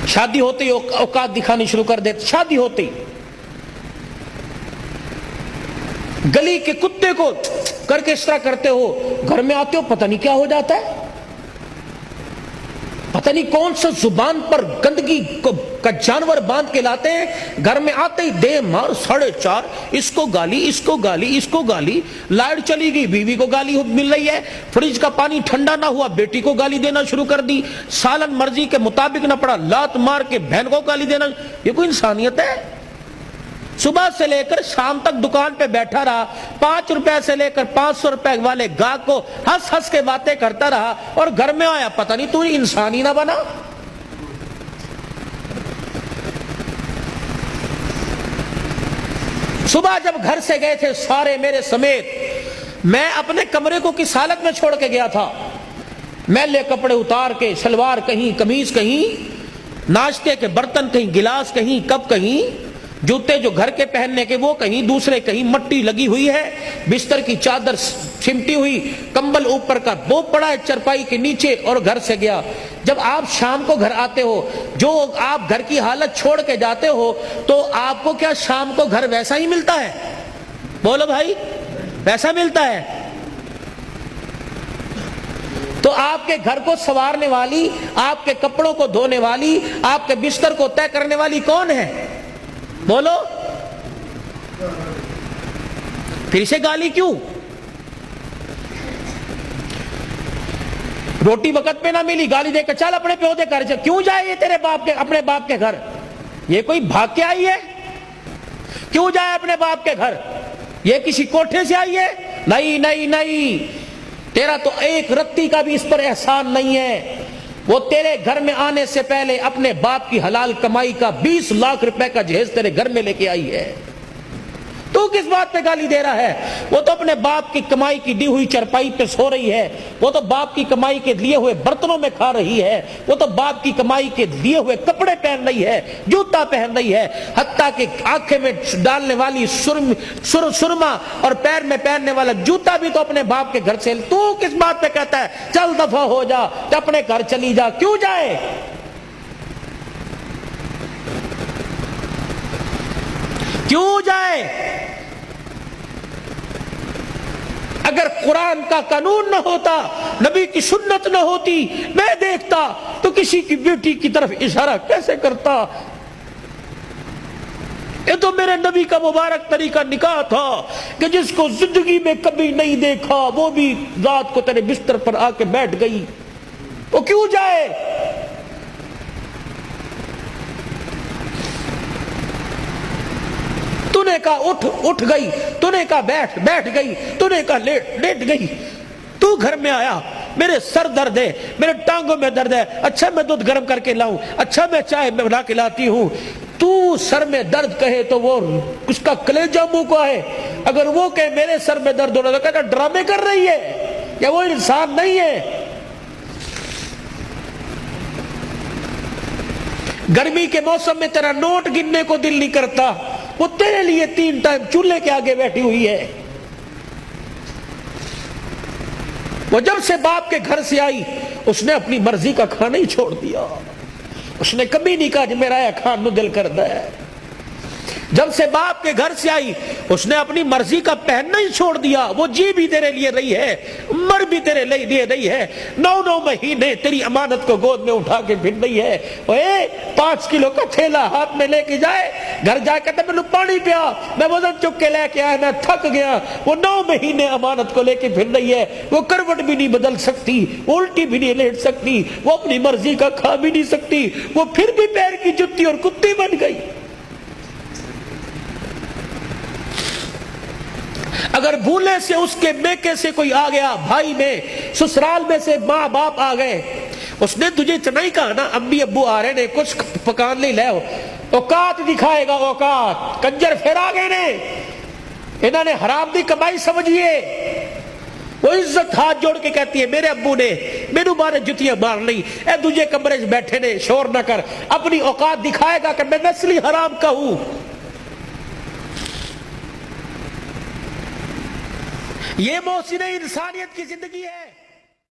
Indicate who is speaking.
Speaker 1: شادی ہوتے ہی اوقات دکھانی شروع کر دیتے، شادی ہوتے ہی گلی کے کتے کو کر کے اس طرح کرتے ہو، گھر میں آتے ہو پتہ نہیں کیا ہو جاتا ہے، پتہ نہیں کون سا زبان پر گندگی کا جانور باندھ کے لاتے ہیں، گھر میں آتے ہی دے مار 4:30، اس کو گالی اس کو گالی اس کو گالی، لائٹ چلی گئی بیوی کو گالی مل رہی ہے، فریج کا پانی ٹھنڈا نہ ہوا بیٹی کو گالی دینا شروع کر دی، سالن مرضی کے مطابق نہ پڑا لات مار کے بہن کو گالی دینا۔ یہ کوئی انسانیت ہے؟ صبح سے لے کر شام تک دکان پہ بیٹھا رہا، 5 روپے سے لے کر 500 روپے والے گاہک کو ہنس ہنس کے باتیں کرتا رہا، اور گھر میں آیا پتہ نہیں تو انسان ہی نہ بنا۔ صبح جب گھر سے گئے تھے سارے میرے سمیت، میں اپنے کمرے کو کس حالت میں چھوڑ کے گیا تھا، میلے کپڑے اتار کے، شلوار کہیں، قمیض کہیں، ناشتے کے برتن کہیں، گلاس کہیں، کپ کہیں، جوتے جو گھر کے پہننے کے وہ کہیں، دوسرے کہیں، مٹی لگی ہوئی ہے، بستر کی چادر سمٹی ہوئی، کمبل اوپر کا بو پڑا ہے چرپائی کے نیچے، اور گھر سے گیا۔ جب آپ شام کو گھر آتے ہو، جو آپ گھر کی حالت چھوڑ کے جاتے ہو، تو آپ کو کیا شام کو گھر ویسا ہی ملتا ہے؟ بولو بھائی، ویسا ملتا ہے؟ تو آپ کے گھر کو سنوارنے والی، آپ کے کپڑوں کو دھونے والی، آپ کے بستر کو طے کرنے والی کون ہے؟ بولو، پھر سے گالی کیوں؟ روٹی وقت پہ نہ ملی، گالی دے کر چل اپنے پیو دے گھر سے۔ کیوں جائے یہ تیرے باپ کے، اپنے باپ کے گھر؟ یہ کوئی بھاگ کے آئی ہے؟ کیوں جائے اپنے باپ کے گھر؟ یہ کسی کوٹھے سے آئی ہے؟ نہیں نہیں نہیں، تیرا تو ایک رتی کا بھی اس پر احسان نہیں ہے۔ وہ تیرے گھر میں آنے سے پہلے اپنے باپ کی حلال کمائی کا 20 لاکھ روپے کا جہیز تیرے گھر میں لے کے آئی ہے، تو کس بات پہ گالی دے رہا ہے؟ وہ تو اپنے باپ کی کمائی کی دی ہوئی چرپائی پہ سو رہی ہے، وہ تو باپ کی کمائی کے لیے ہوئے برتنوں میں کھا رہی ہے، وہ تو باپ کی کمائی کے لیے ہوئے کپڑے پہن رہی ہے، جوتا پہن رہی ہے، حتیٰ کہ آنکھیں میں ڈالنے والی سرما اور پیر میں پہننے والا جوتا بھی تو اپنے باپ کے گھر سے۔ تو کس بات پہ کہتا ہے چل دفع ہو جا، اپنے گھر چلی جا؟ کیوں جائے؟ کیوں جائے؟ اگر قرآن کا قانون نہ ہوتا، نبی کی سنت نہ ہوتی، میں دیکھتا تو کسی کی بیٹی کی طرف اشارہ کیسے کرتا؟ یہ تو میرے نبی کا مبارک طریقہ نکاح تھا کہ جس کو زندگی میں کبھی نہیں دیکھا وہ بھی رات کو تیرے بستر پر آ کے بیٹھ گئی، وہ کیوں جائے؟ تو نے کہا اٹھ گئی، تو نے کہا بیٹھ گئی، تو نے کہا لیٹ گئی۔ تو گھر میں آیا، میرے سر درد ہے، میرے ٹانگوں میں درد ہے، اچھا میں دودھ گرم کر کے لاؤں، اچھا میں چائے بنا کے لاتی ہوں۔ تو سر میں درد کہے تو وہ اس کا کلیجہ منہ کو ہے، اگر وہ کہے میرے سر میں درد ہو رہا تو کہتا ڈرامے کر رہی ہے، یا وہ انسان نہیں ہے؟ گرمی کے موسم میں تیرا نوٹ گننے کو دل نہیں کرتا، وہ تیرے لیے 3 ٹائم چولہے کے آگے بیٹھی ہوئی ہے۔ وہ جب سے باپ کے گھر سے آئی اس نے اپنی مرضی کا کھانا ہی چھوڑ دیا، اس نے کبھی نہیں کہا کہ میرا یہ کھان نو دل کرتا ہے۔ جب سے باپ کے گھر سے آئی اس نے اپنی مرضی کا پہننا ہی چھوڑ دیا، وہ جی بھی تیرے لیے رہی ہے، مر بھی تیرے لیے رہی ہے، 9 مہینے تیری امانت کو گود میں اٹھا کے پھر رہی ہے۔ 5 کلو کا تھیلا ہاتھ میں لے کے جائے، گھر جا کے میں پانی پیا، میں وزن چک کے لے کے آیا، میں تھک گیا۔ وہ 9 مہینے امانت کو لے کے پھر رہی ہے، وہ کروٹ بھی نہیں بدل سکتی، وہ الٹی بھی نہیں لیٹ سکتی، وہ اپنی مرضی کا کھا بھی نہیں سکتی، وہ پھر بھی پیر کی جتی اور کتی بن گئی۔ اگر بھولے سے اس کے میکے سے کوئی آ گیا، بھائی میں، سسرال میں سے ماں باپ آ گئے، اس نے تجھے اتنا ہی کہا نا امی ابو آ رہے نے کچھ پکان نہیں لے، اوقات دکھائے گا، اوقات کنجر پھر آ گئے نے، انہوں نے حرام دی کمائی سمجھیے۔ وہ عزت ہاتھ جوڑ کے کہتی ہے میرے ابو نے میرے بارے جتیاں مار لی، اے تجھے کمرے سے بیٹھے نے، شور نہ کر، اپنی اوقات دکھائے گا کہ میں نسلی حرام کا ہوں۔ یہ محسن انسانیت کی زندگی ہے۔